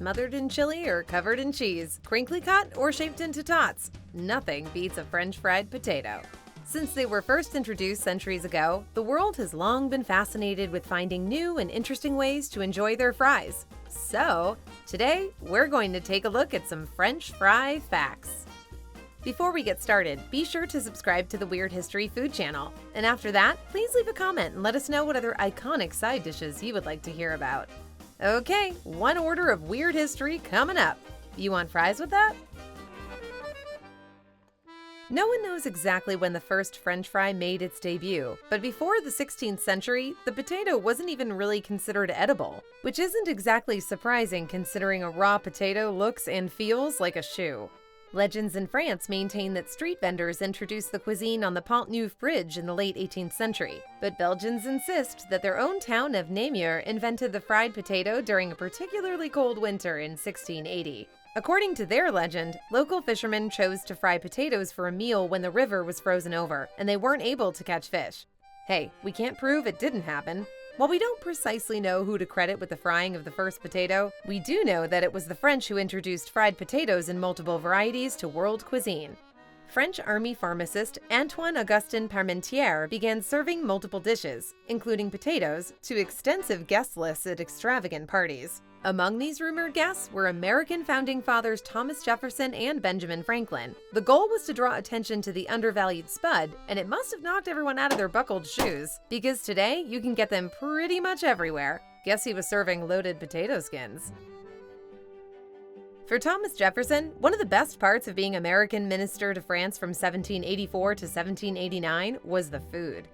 smothered in chili or covered in cheese, crinkly cut or shaped into tots, nothing beats a French fried potato. Since they were first introduced centuries ago, the world has long been fascinated with finding new and interesting ways to enjoy their fries. So, today we're going to take a look at some French fry facts. Before we get started, be sure to subscribe to the Weird History Food channel. And after that, please leave a comment and let us know what other iconic side dishes you would like to hear about. Okay, one order of weird history coming up. You want fries with that? No one knows exactly when the first French fry made its debut, but before the 16th century, the potato wasn't even really considered edible, which isn't exactly surprising considering a raw potato looks and feels like a shoe. Legends in France maintain that street vendors introduced the cuisine on the Pont Neuf Bridge in the late 18th century, but Belgians insist that their own town of Namur invented the fried potato during a particularly cold winter in 1680. According to their legend, local fishermen chose to fry potatoes for a meal when the river was frozen over, and they weren't able to catch fish. Hey, we can't prove it didn't happen. While we don't precisely know who to credit with the frying of the first potato, we do know that it was the French who introduced fried potatoes in multiple varieties to world cuisine. French army pharmacist Antoine-Augustin Parmentier began serving multiple dishes, including potatoes, to extensive guest lists at extravagant parties. Among these rumored guests were American founding fathers Thomas Jefferson and Benjamin Franklin. The goal was to draw attention to the undervalued spud, and it must have knocked everyone out of their buckled shoes, because today you can get them pretty much everywhere. Guess he was serving loaded potato skins. For Thomas Jefferson, one of the best parts of being American minister to France from 1784 to 1789 was the food.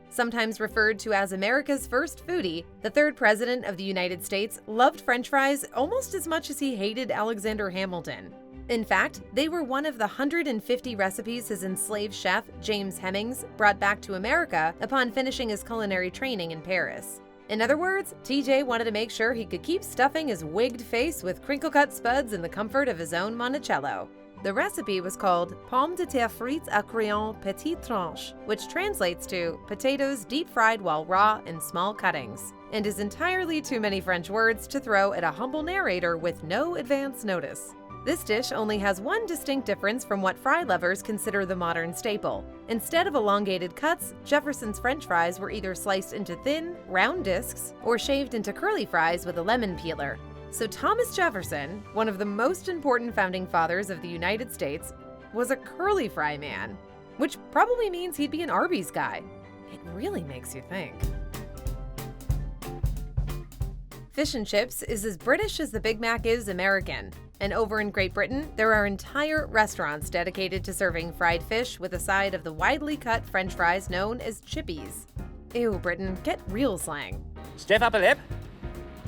Sometimes referred to as America's first foodie, the third president of the United States loved French fries almost as much as he hated Alexander Hamilton. In fact, they were one of the 150 recipes his enslaved chef, James Hemings, brought back to America upon finishing his culinary training in Paris. In other words, TJ wanted to make sure he could keep stuffing his wigged face with crinkle-cut spuds in the comfort of his own Monticello. The recipe was called pommes de terre frites à crayon petites tranches, which translates to potatoes deep-fried while raw in small cuttings, and is entirely too many French words to throw at a humble narrator with no advance notice. This dish only has one distinct difference from what fry lovers consider the modern staple. Instead of elongated cuts, Jefferson's French fries were either sliced into thin, round discs or shaved into curly fries with a lemon peeler. So Thomas Jefferson, one of the most important founding fathers of the United States, was a curly fry man, which probably means he'd be an Arby's guy. It really makes you think. Fish and chips is as British as the Big Mac is American. And over in Great Britain, there are entire restaurants dedicated to serving fried fish with a side of the widely cut French fries known as chippies. Ew, Britain, get real slang. Stiff upper lip.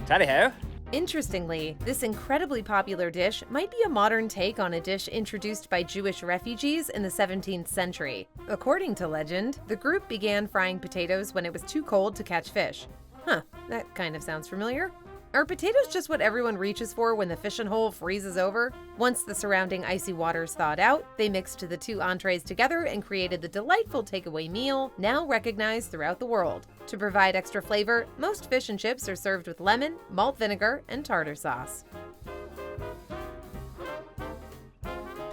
Tally-ho. Interestingly, this incredibly popular dish might be a modern take on a dish introduced by Jewish refugees in the 17th century. According to legend, the group began frying potatoes when it was too cold to catch fish. Huh, that kind of sounds familiar. Are potatoes just what everyone reaches for when the fishing hole freezes over? Once the surrounding icy waters thawed out, they mixed the two entrees together and created the delightful takeaway meal now recognized throughout the world. To provide extra flavor, most fish and chips are served with lemon, malt vinegar, and tartar sauce.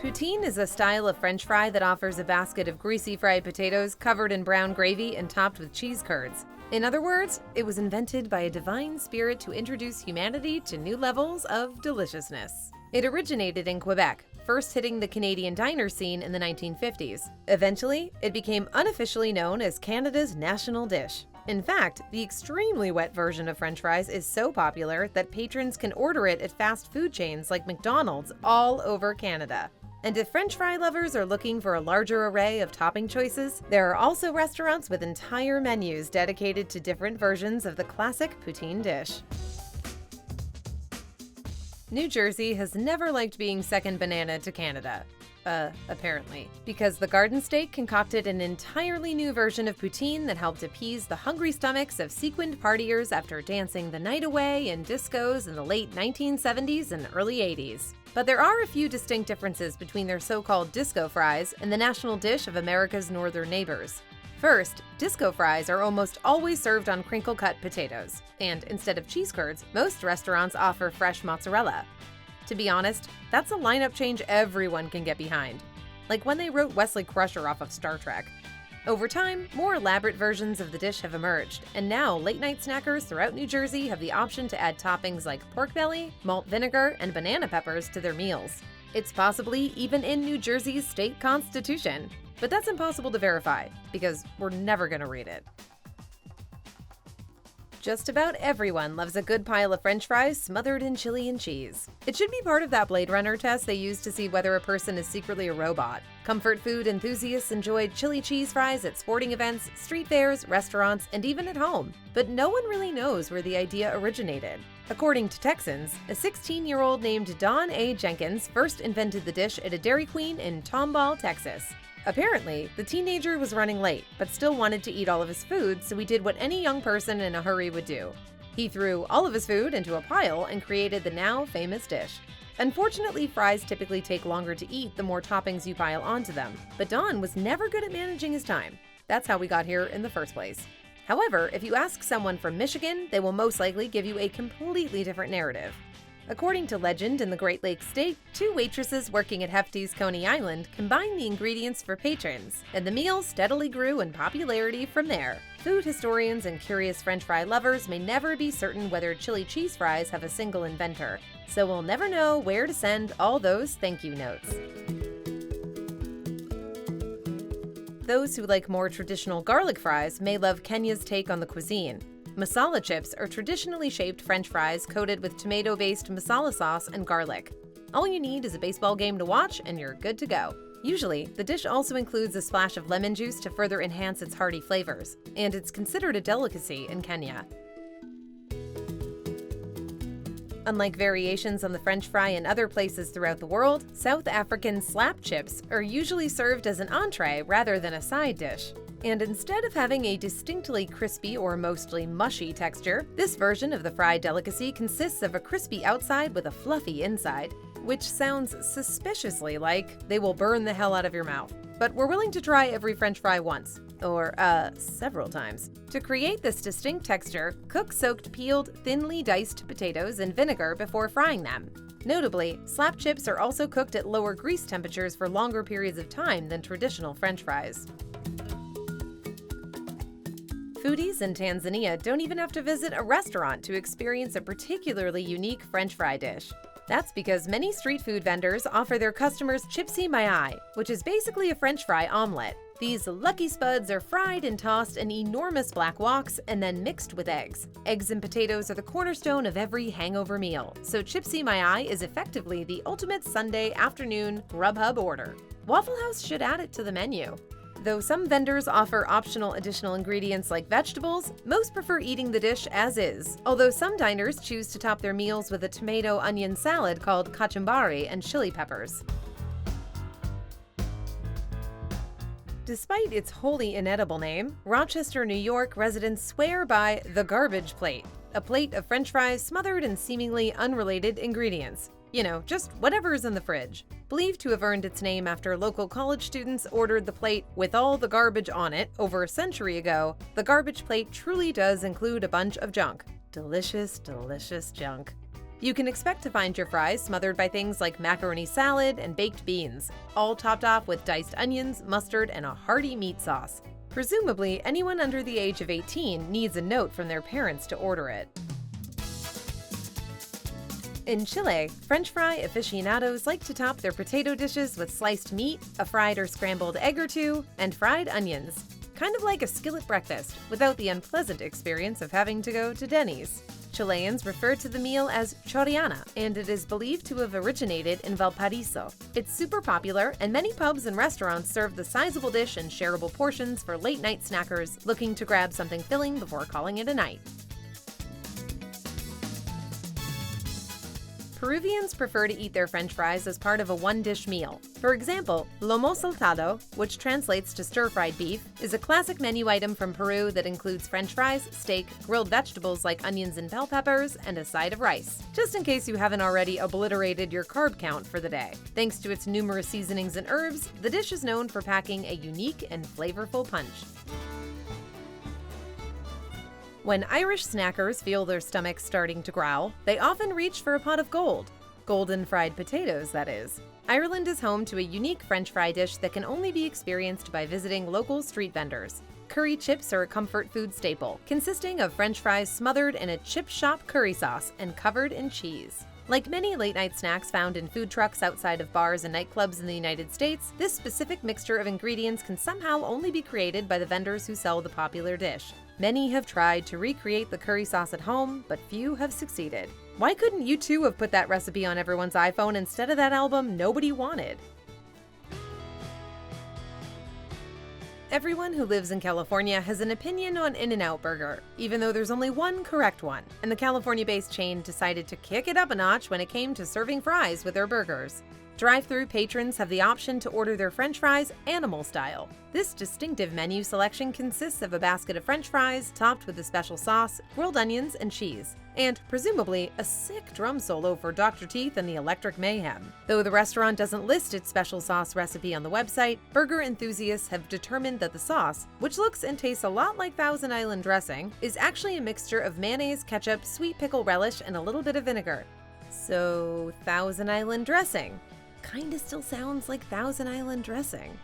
Poutine is a style of French fry that offers a basket of greasy fried potatoes covered in brown gravy and topped with cheese curds. In other words, it was invented by a divine spirit to introduce humanity to new levels of deliciousness. It originated in Quebec, first hitting the Canadian diner scene in the 1950s. Eventually, it became unofficially known as Canada's national dish. In fact, the extremely wet version of French fries is so popular that patrons can order it at fast food chains like McDonald's all over Canada. And if French fry lovers are looking for a larger array of topping choices, there are also restaurants with entire menus dedicated to different versions of the classic poutine dish. New Jersey has never liked being second banana to Canada. Apparently. Because the Garden State concocted an entirely new version of poutine that helped appease the hungry stomachs of sequined partiers after dancing the night away in discos in the late 1970s and early 80s. But there are a few distinct differences between their so-called disco fries and the national dish of America's northern neighbors. First, disco fries are almost always served on crinkle-cut potatoes, and instead of cheese curds, most restaurants offer fresh mozzarella. To be honest, that's a lineup change everyone can get behind, like when they wrote Wesley Crusher off of Star Trek. Over time, more elaborate versions of the dish have emerged, and now late-night snackers throughout New Jersey have the option to add toppings like pork belly, malt vinegar, and banana peppers to their meals. It's possibly even in New Jersey's state constitution, but that's impossible to verify, because we're never gonna read it. Just about everyone loves a good pile of French fries smothered in chili and cheese. It should be part of that Blade Runner test they use to see whether a person is secretly a robot. Comfort food enthusiasts enjoyed chili cheese fries at sporting events, street fairs, restaurants, and even at home. But no one really knows where the idea originated. According to Texans, a 16-year-old named Don A. Jenkins first invented the dish at a Dairy Queen in Tomball, Texas. Apparently, the teenager was running late, but still wanted to eat all of his food, so he did what any young person in a hurry would do. He threw all of his food into a pile and created the now famous dish. Unfortunately, fries typically take longer to eat the more toppings you pile onto them, but Don was never good at managing his time. That's how we got here in the first place. However, if you ask someone from Michigan, they will most likely give you a completely different narrative. According to legend in the Great Lakes State, two waitresses working at Hefty's Coney Island combined the ingredients for patrons, and the meal steadily grew in popularity from there. Food historians and curious French fry lovers may never be certain whether chili cheese fries have a single inventor, so we'll never know where to send all those thank you notes. Those who like more traditional garlic fries may love Kenya's take on the cuisine. Masala chips are traditionally shaped French fries coated with tomato-based masala sauce and garlic. All you need is a baseball game to watch and you're good to go. Usually, the dish also includes a splash of lemon juice to further enhance its hearty flavors, and it's considered a delicacy in Kenya. Unlike variations on the French fry in other places throughout the world, South African slap chips are usually served as an entree rather than a side dish. And instead of having a distinctly crispy or mostly mushy texture, this version of the fried delicacy consists of a crispy outside with a fluffy inside, which sounds suspiciously like they will burn the hell out of your mouth. But we're willing to try every French fry once, or several times. To create this distinct texture, cook soaked peeled, thinly diced potatoes in vinegar before frying them. Notably, slap chips are also cooked at lower grease temperatures for longer periods of time than traditional French fries. Foodies in Tanzania don't even have to visit a restaurant to experience a particularly unique French fry dish. That's because many street food vendors offer their customers Gypsy My Eye, which is basically a French fry omelet. These lucky spuds are fried and tossed in enormous black woks and then mixed with eggs. Eggs and potatoes are the cornerstone of every hangover meal, so Gypsy My Eye is effectively the ultimate Sunday afternoon Grubhub order. Waffle House should add it to the menu. Though some vendors offer optional additional ingredients like vegetables, most prefer eating the dish as is, although some diners choose to top their meals with a tomato-onion salad called kachumbari and chili peppers. Despite its wholly inedible name, Rochester, New York residents swear by the garbage plate, a plate of French fries smothered in seemingly unrelated ingredients. You know, just whatever's in the fridge. Believed to have earned its name after local college students ordered the plate with all the garbage on it over a century ago, the garbage plate truly does include a bunch of junk. Delicious, delicious junk. You can expect to find your fries smothered by things like macaroni salad and baked beans, all topped off with diced onions, mustard, and a hearty meat sauce. Presumably, anyone under the age of 18 needs a note from their parents to order it. In Chile, French fry aficionados like to top their potato dishes with sliced meat, a fried or scrambled egg or two, and fried onions. Kind of like a skillet breakfast, without the unpleasant experience of having to go to Denny's. Chileans refer to the meal as choriana, and it is believed to have originated in Valparaiso. It's super popular, and many pubs and restaurants serve the sizable dish in shareable portions for late-night snackers looking to grab something filling before calling it a night. Peruvians prefer to eat their French fries as part of a one-dish meal. For example, lomo saltado, which translates to stir-fried beef, is a classic menu item from Peru that includes French fries, steak, grilled vegetables like onions and bell peppers, and a side of rice. Just in case you haven't already obliterated your carb count for the day. Thanks to its numerous seasonings and herbs, the dish is known for packing a unique and flavorful punch. When Irish snackers feel their stomachs starting to growl, they often reach for a pot of gold. Golden fried potatoes, that is. Ireland is home to a unique French fry dish that can only be experienced by visiting local street vendors. Curry chips are a comfort food staple, consisting of French fries smothered in a chip shop curry sauce and covered in cheese. Like many late-night snacks found in food trucks outside of bars and nightclubs in the United States, this specific mixture of ingredients can somehow only be created by the vendors who sell the popular dish. Many have tried to recreate the curry sauce at home, but few have succeeded. Why couldn't you too have put that recipe on everyone's iPhone instead of that album nobody wanted? Everyone who lives in California has an opinion on In-N-Out Burger, even though there's only one correct one, and the California-based chain decided to kick it up a notch when it came to serving fries with their burgers. Drive-thru patrons have the option to order their French fries animal style. This distinctive menu selection consists of a basket of French fries topped with a special sauce, grilled onions, and cheese, and presumably a sick drum solo for Dr. Teeth and the Electric Mayhem. Though the restaurant doesn't list its special sauce recipe on the website, burger enthusiasts have determined that the sauce, which looks and tastes a lot like Thousand Island dressing, is actually a mixture of mayonnaise, ketchup, sweet pickle relish, and a little bit of vinegar. So, Thousand Island dressing. Kinda still sounds like Thousand Island dressing.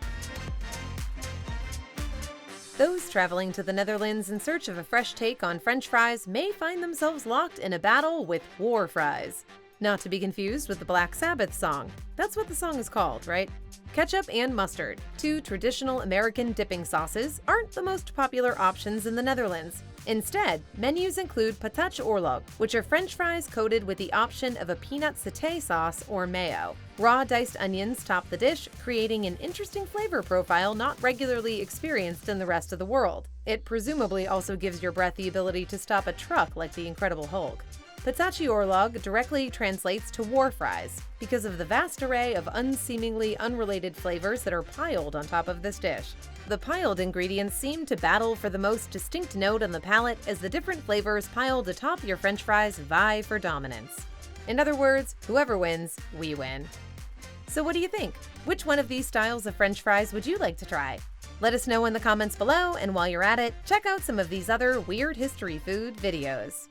Those traveling to the Netherlands in search of a fresh take on French fries may find themselves locked in a battle with war fries. Not to be confused with the Black Sabbath song. That's what the song is called, right? Ketchup and mustard, two traditional American dipping sauces, aren't the most popular options in the Netherlands. Instead, menus include patatje oorlog, which are French fries coated with the option of a peanut satay sauce or mayo. Raw diced onions top the dish, creating an interesting flavor profile not regularly experienced in the rest of the world. It presumably also gives your breath the ability to stop a truck like the Incredible Hulk. Patatje oorlog directly translates to war fries because of the vast array of unseemingly unrelated flavors that are piled on top of this dish. The piled ingredients seem to battle for the most distinct note on the palate as the different flavors piled atop your French fries vie for dominance. In other words, whoever wins, we win. So what do you think? Which one of these styles of French fries would you like to try? Let us know in the comments below, and while you're at it, check out some of these other weird history food videos.